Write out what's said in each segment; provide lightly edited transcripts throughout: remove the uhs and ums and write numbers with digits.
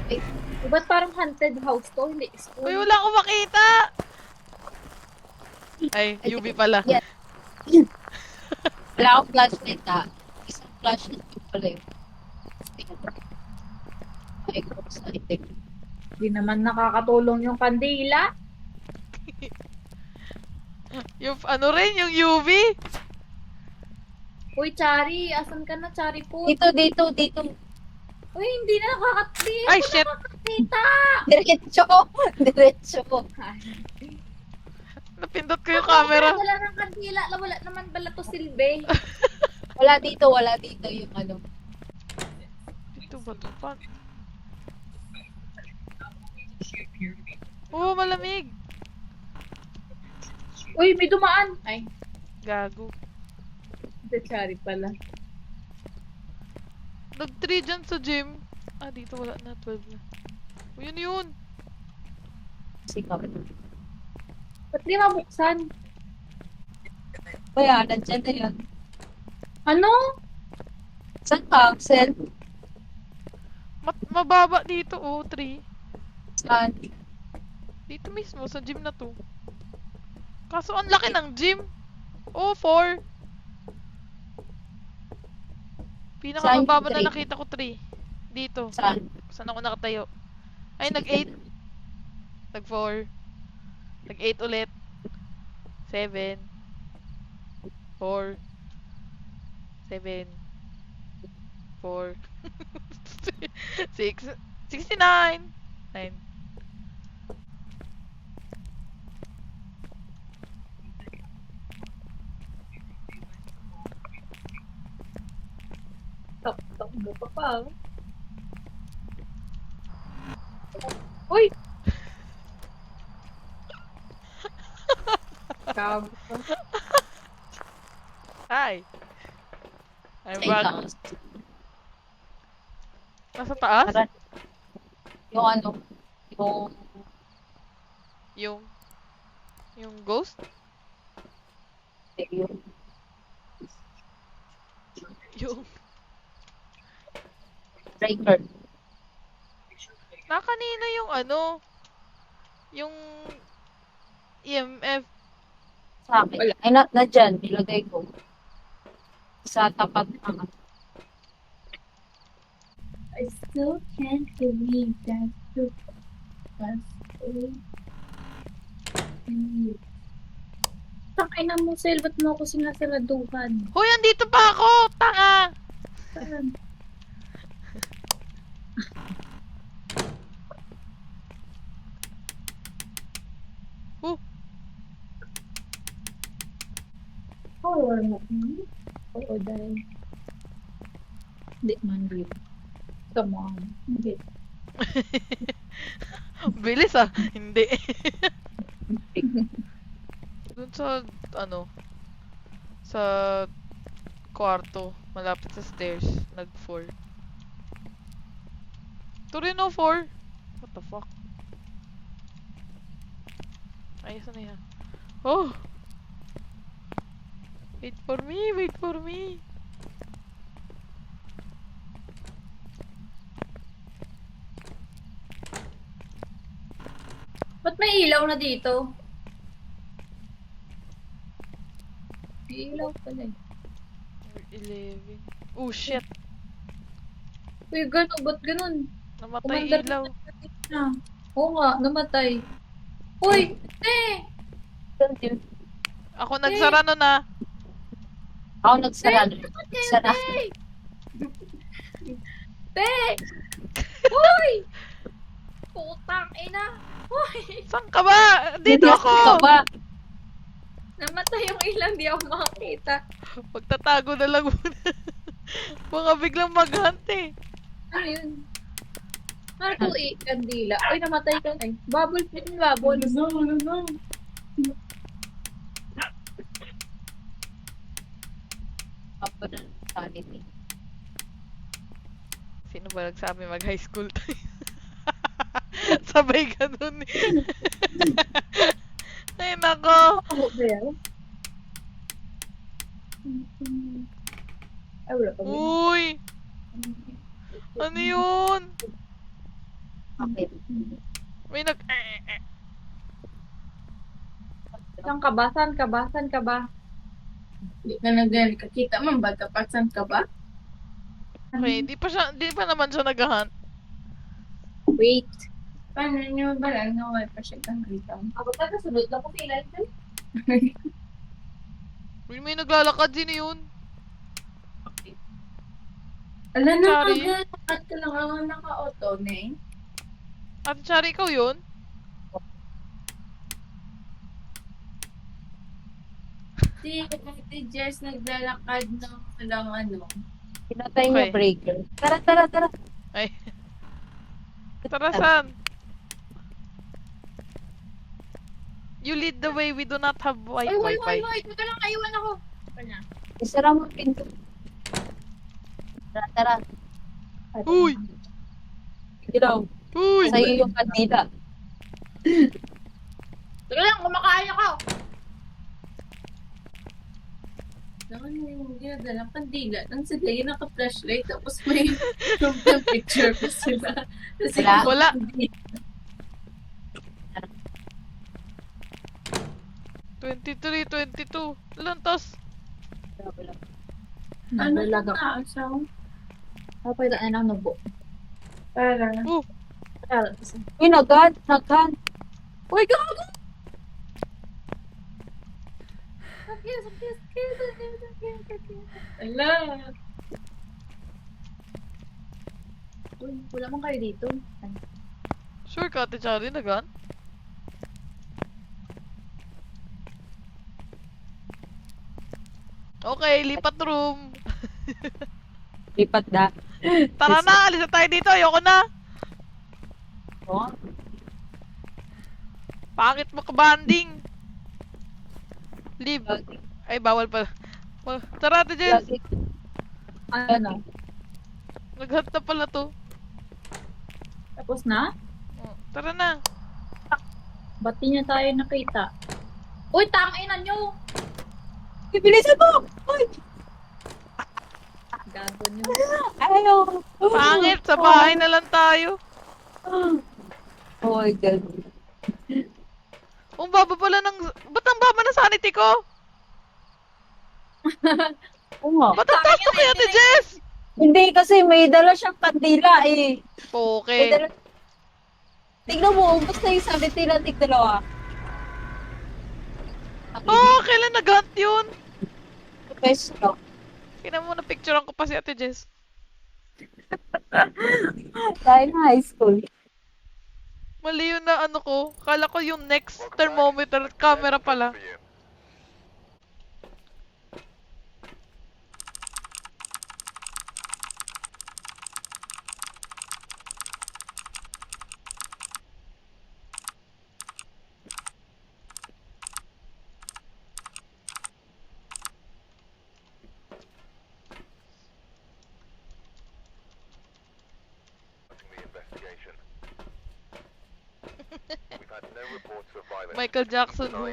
Ay, Ba't parang haunted house to? Hindi school. Uy, wala akong makita! Ay, ay, UV pala. yan. Wala akong flashlight ha. Isang flashlight ko pala yun. Ay, ko sa itik. Hindi naman nakakatulong yung kandila. Yung ano rin, yung UV. Uy, Chari, asan ka na, Chari po? Dito. Uy, hindi na nakakati. Ay, Ako shit! nakakakita. Diretso. Napindot ko yung camera. Wala ng kandila. Wala naman pala to silbi. Wala dito yung ano. Dito ba ito? Oo, malamig. Uy, may dumaan. Ay, Gago. si Chari pala. Nag-3 dyan sa gym. Ah, dito wala na. 12 na. O, yun. Sikap. Ba't di mabuksan? Kaya, nandyan na yun. Ano? Saan ka, Axel? Mababa dito, oh. 3. Saan? Dito mismo, sa gym na to. Kaso, ang laki ng gym. Oh, 4. Pinakamababa Saan yung na nakita ko 3. Dito. Saan? Saan ako nakatayo? Ay, nag-8. Nag-4. Nag-8 ulit. 7. 4. 7. 4. 6. 69. 9. Takbo pa pa. Uy! Gago ka. Hi. I'm Sa back. itaas. Nasa taas? Tara. Yung ano, yung Yung ghost? yung Yung breaker. kanina yung ano? Yung EMF. Sa akin. Wala. Ay, na dyan, nilagay ko. Sa tapat ng I still can't believe that took us Tangay na mo, Sel. Ba't mo ako sinasaraduhan? Hoy, andito pa ako! Tanga! Saan? Oh, Oo, oo, dahil. Hindi man, babe. Come on. Hindi. bilis ah. Hindi. Dun sa, ano, sa kwarto, malapit sa stairs, nag-4. Torino 4? What the fuck? Ayos na yan. Oh! Wait for me! Ba't may ilaw na dito? May ilaw pala eh. 11. Oh shit! Uy, gano'n, ba't ganun? Namatay Kumandar ilaw. na. Oo nga, namatay. Uy! Ako nagsara nun ah. Ako nagsara. Te! Nagsara. Te! Uy! Putang ina! Uy! Saan ka ba? Dito Ka ako! ba? Namatay yung ilang, di ako makakita. Magtatago na lang muna. Baka biglang maghante. Ano yun? Ano to kandila? Uy, namatay ka. Ay, bubble pin, bubble. No. Ako na sanity. Sino ba nagsabi mag-high school tayo? Sabay ganun eh. Ay, nako. Ako ba yan? Ay, wala pa ba yun? Uy! Ano yun? Bakit? May nag... Saan ka ba? Saan ka ba? Saan ka ba? Di ka na ganun kakita man ba kapag saan ka ba? Okay, di pa naman siya nag-hunt. Wait. Paano nyo ba lang nawal pa siya kang kita? Ako pa kasunod lang ko pilay ko. May naglalakad, sino yun? Ala na Sorry. agad ka lang ang naka-auto, ne? Ate Chari, ikaw yun? Si Jess naglalakad ng walang ano. Pinatay niya Okay. breaker. Tara, tara, tara. Ay. Tara, saan? You lead the way, we do not have Ay, hoy, Wi-Fi. Teka lang, naiwan ako. Kanya. Isara mo ang pinto. Tara, tara. Uy! Ginaw. Uy! Sa'yo yung kandila. Teka lang, kumakain ako. Naman yung ginadalang kandila. Nang sila yung naka-flashlight tapos may room temperature pa sila. Kasi Wala. hindi. 23, 22. Lantas. Ano Nalaga. na siya? Ako yung daan ng nubo. Para. Oh, Uy, naghan. Naghan. Uy, gago! Ala. Uy, wala mong kayo dito. sure ka, Ate Chari, nag-hunt? Okay, lipat room. Lipat na. Tara na, alis na tayo dito. Ayoko na. Oh, Pangit mo ka-banding. Leave. Ay, bawal pala. Tara, Ate Jess. lagi. Ano? Nag-hunt na pala to. Tapos na? Oh, tara na. Ba't di niya tayo nakita? Uy, tangina nyo! Bibilisan mo! Uy! Gago nyo. Ayaw! Pangit, sa bahay na lang tayo. Oh my God. Ang baba pala ng... Ba't ang baba ng sanity ko? Oo nga. Ba't ang taas to kay Ate Jess? Hindi, kasi may dala siyang kandila eh. May Okay. dala... Tignan mo, ubos na yung sanity natin dalawa. Oh, kailan nag-hunt yun? Pesto. Kina mo, na-picturean ko pa si Ate Jess. Dahil high school. Mali yun na ano ko. Kala ko yung next thermometer camera pala. Michael Jackson mo.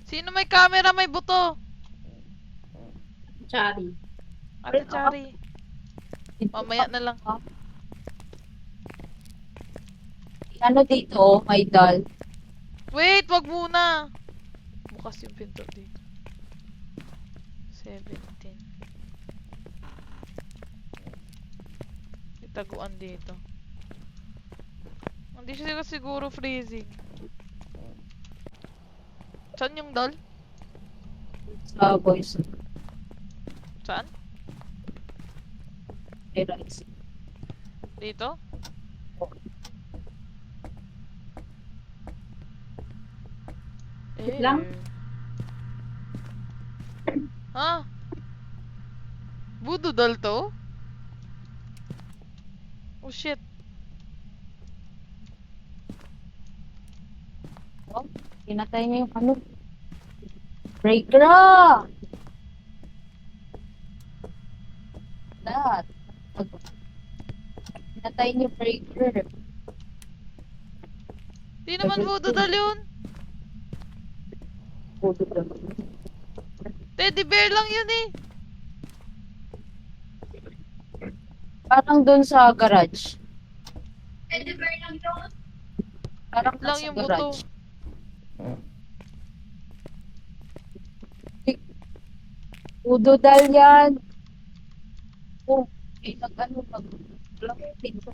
Sino may camera, may buto? Chari. Ate Chari. Mamaya na lang. Ano dito, may doll. Wait, wag muna. Bukas yung pinto dito. 17. Itaguan dito. Hindi siya siguro freezing. Saan yung doll? Sa boys. Saan? May rice. Dito? Wait lang. Ha? Voodoo doll to? Oh shit. Oh, pinatay niya yung ano. Breaker ah! That. Pinatay niya breaker. Di naman voodoo doll yun. Teddy bear lang yun eh. Parang doon sa garage. Parang Lang nasa yung buto. garage. Udodal yan. Oh, nag-ano, lang dito,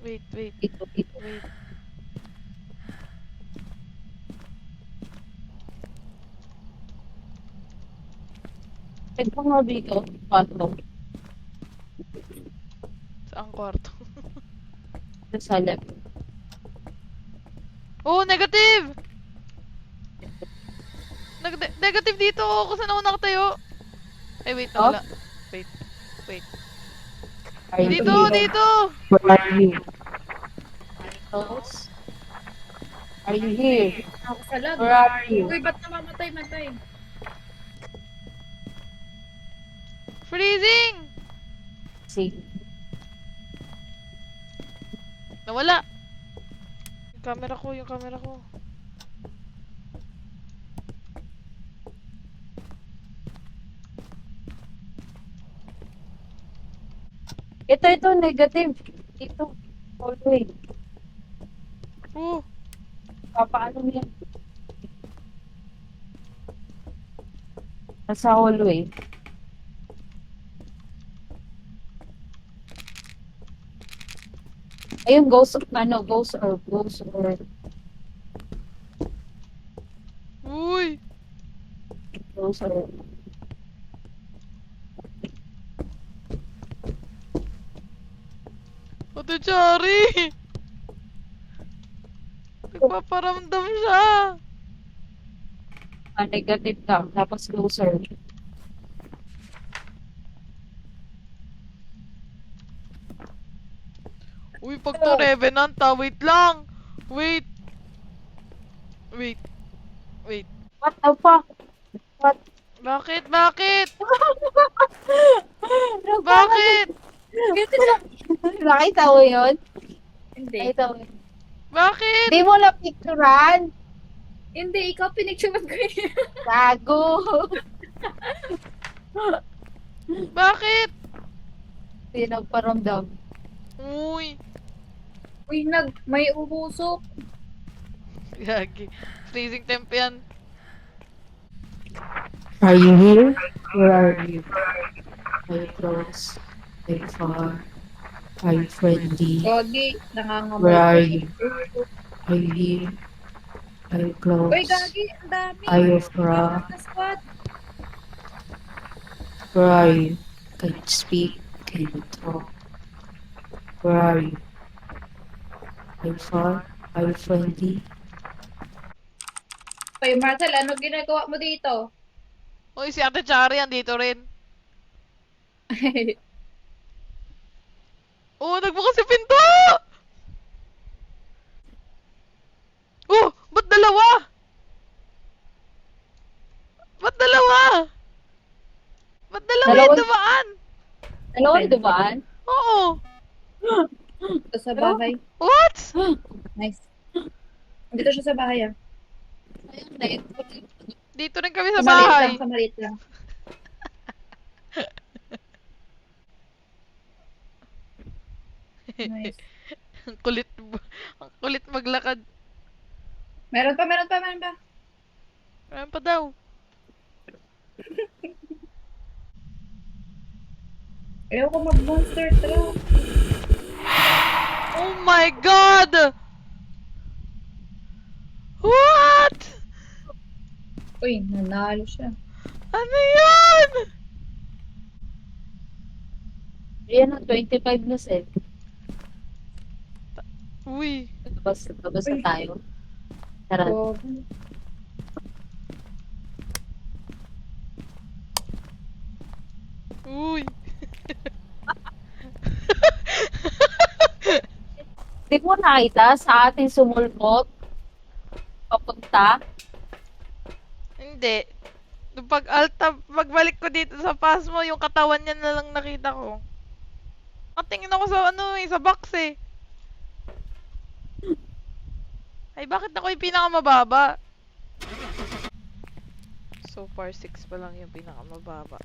Wait, wait, dito, dito. wait. Tignan mo dito, pato, Saan kwarto? sa left. Oh, negative! Negative dito ako kasi ako nakatayo. Ay, wait, Oh? wala. Wait, wait. Are you Dito, here? dito! Where are you? Close. Are you here? Ako sa lag. Where are you? Uy, ba't namamatay? Freezing! See. Nawala. Yung camera ko. Ito, negative. Dito. Hallway. Oh, Papaano mo yan? Nasa hallway. Ayun, ghost or... uy! Ghost or... Ate Chari! Nagpaparamdam siya! negative ka. Tapos closer. Uy, pag to Revenant ah, wait lang! Wait! Wait. Wait. What the fuck? What? Bakit? Bakit? Bakit? Nakita mo yun? Hindi. Nakita mo yun? Bakit? Di mo na picturean? Hindi, ikaw pinicturean ko yun. Gago. Bakit? Hindi nagparamdam. Uy! Uy, may ubusok. Yagi. Freezing temp yan. Are you here? Where are you? Are you close? Are you far? Are you friendly? Gagi, nangangamoy. Where are you? Are you here? Are you close? Uy, Gagi, ang dami. Are you far? Ang squad. Where are you? Can you speak? Can you talk? Where are you? Are you far? Are you friendly? Uy, Marcel, ano ginagawa mo dito? Uy, si Ate Chari andito rin. Oh, nagbukas si pinto! Oh, ba't dalawa? Ba't dalawa? Ba't dalawa yung Dalawa- dumaan? Dalawa yung dumaan? Oo. Dito sa bahay. What? Nice. Dito siya sa bahay, ah. Ayun, Dito rin kami sa Maliit bahay. lang, sa maliit lang. Nice. Ang kulit, ang kulit maglakad. Meron pa. Ayan pa daw. Ayaw ko mag-monster truck. Oh my God! What? Uy, nanalo siya. Ano yan? Yan ang 25 na set. Uy. Labas na Uy. tayo. Tara. Oh. Uy. Di mo nakita sa ating sumulpot? Papunta? Hindi. Nung pagbalik ko dito sa pass mo, yung katawan niya na lang nakita ko. Nakatingin ako sa sa box eh. Ay, bakit ako yung pinakamababa? So far, 6 pa lang yung pinakamababa.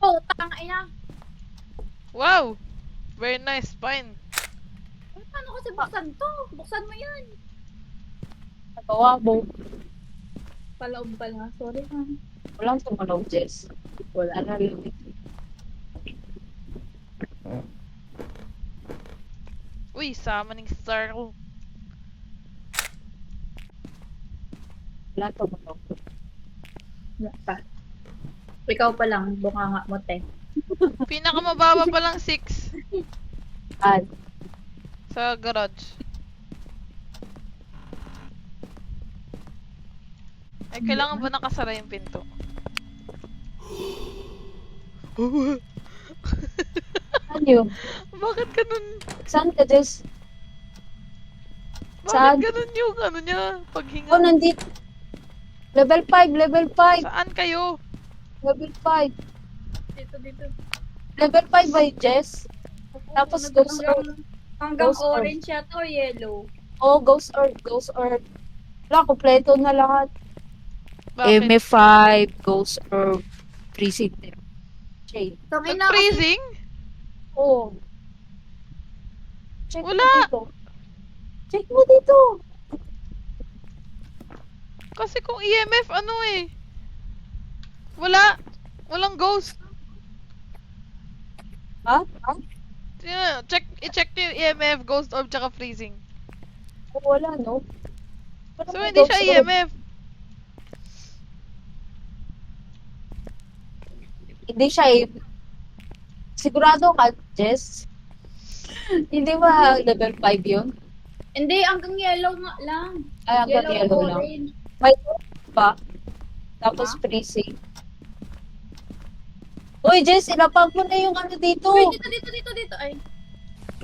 Oh, tanga ina. Wow! Very nice, fine. Paano kasi buksan to? Buksan mo yan. Nagawa mo. Palaob pa nga. Sorry, ha. Walang sumalaw, Jess. Wala. Ano lang. Uy, summoning star ko. Wala sumalaw. Wala pa. Ikaw pa lang. Bukanga mo, te. Pinakamababa pa lang 6 At, sa garage. Ay, kailangan ba nakasara yung pinto? ano yun? Bakit ganun? Saan ka, Jess? Bakit Saan? ganun yung ano niya? Paghinga. Oh, nandito. Level 5, level 5, Saan kayo? level 5. Dito. Level 5 ba yun, Jess? Tapos ghost Hanggang Ghost orb. orange yata o yellow. Oh, ghost orb, ghost orb. Wala, kompleto na lahat. Bakit? MF5, ghost orb, freezing shade. Tangina kasi. Nag-freezing? Oh. Check Wala. mo dito. Check mo dito. Kasi kung EMF, ano eh. Wala. Walang ghost. Ha? I-check niyo yung EMF, ghost orb, tsaka freezing. Oh, wala, no? Wala So, may hindi ghost siya E orb. EMF. Hindi siya eh. Sigurado ka, Jess? Hindi ba level 5 yun? Hindi, hanggang yellow nga lang. Ay, hanggang yellow lang. orange. May pa. Tapos Ha? freezing. Uy, Jess, ilapag mo na yung ano dito. Uy, dito. Ay.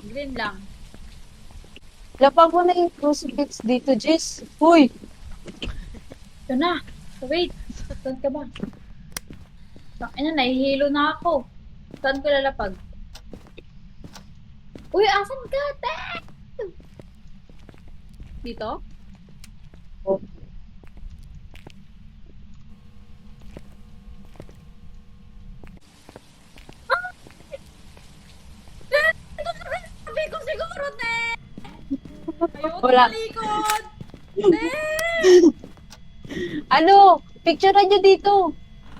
Green lang. Ilapag mo na yung crucifix dito, Jess. Uy, Ito na. Wait. Saan ka ba? Ano, nahihilo na ako. Saan ko lalapag? Uy, asan ka? Te! Dito? Oh. Ito na rin sabi ko siguro, te! Ayoko Wala. talikod! Te! Ano? Picturean nyo dito.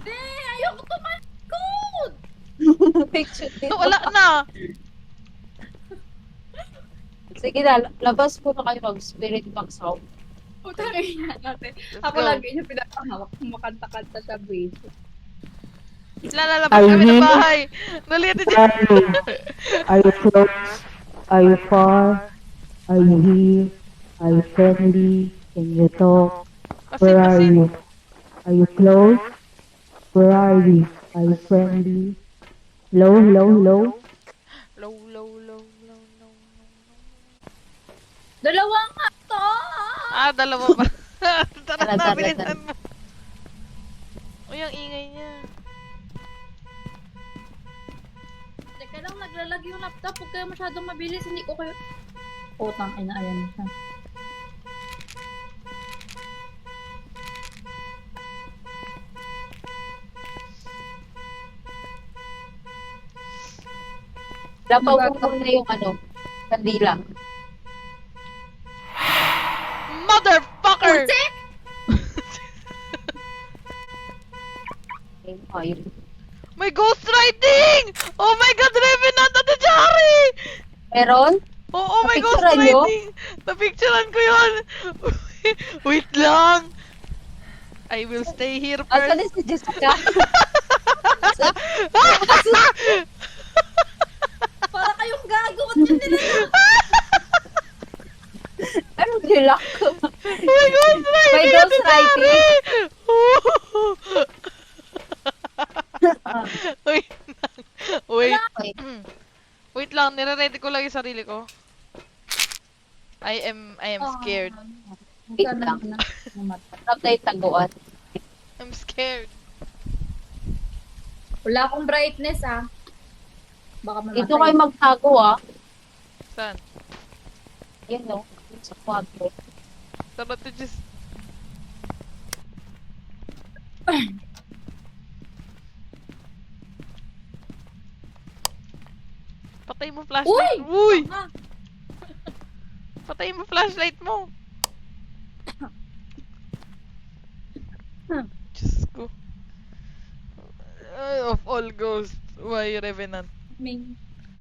Te! Ayoko tumalikod! Picture dito. No, wala na. Sige na, labas po na kayo mag-spirit box out. Utangin na natin. Let's Ako go. lagi yung pinapahawak kung makanta-kanta sa bridge. Lalabas kami ng bahay. Dali, ate Jen. Are you close? Are you far? Are you here? Are you friendly? Can you talk? Where are Kasi, you? Are you close? Where are you? Are you friendly? Hello, hello, hello? Low. Dalawa nga to! Ah, dalawa pa. Tara Tara, na, tara, bilisan mo. Uy, ang ingay niya. Teka lang, naglalag yung laptop. Huwag kayo masyadong mabilis. Hindi ko kayo... Utang, ina, ayan na siya. Lapag mo na yung ano, kandila. Motherfucker! Putik! Ay, May ghost riding! Oh my god, Revenant at the Jari! meron? Oo, may ghost Napicturean nyo? riding! Napicturean ko yun! Wait lang! I will stay here Asan first. na si Jessica? Para kayong gago. Ba't yun nila? Ano nila ko? May ghost riding! May ghost riding? Wait lang. Wait. Okay. Wait lang, nire-ready ko lang yung sarili ko. I am scared. Wait lang. Sarap na yung taguan. I'm scared. Wala akong brightness, ah. Baka mamatay. Dito kayo magtago ah. Saan? Yan no. Sa kwadro. Sarap to just... Patay mo flashlight. Uy! Tama. Patay mo flashlight mo. Diyos ko. Of all ghosts, why Revenant? May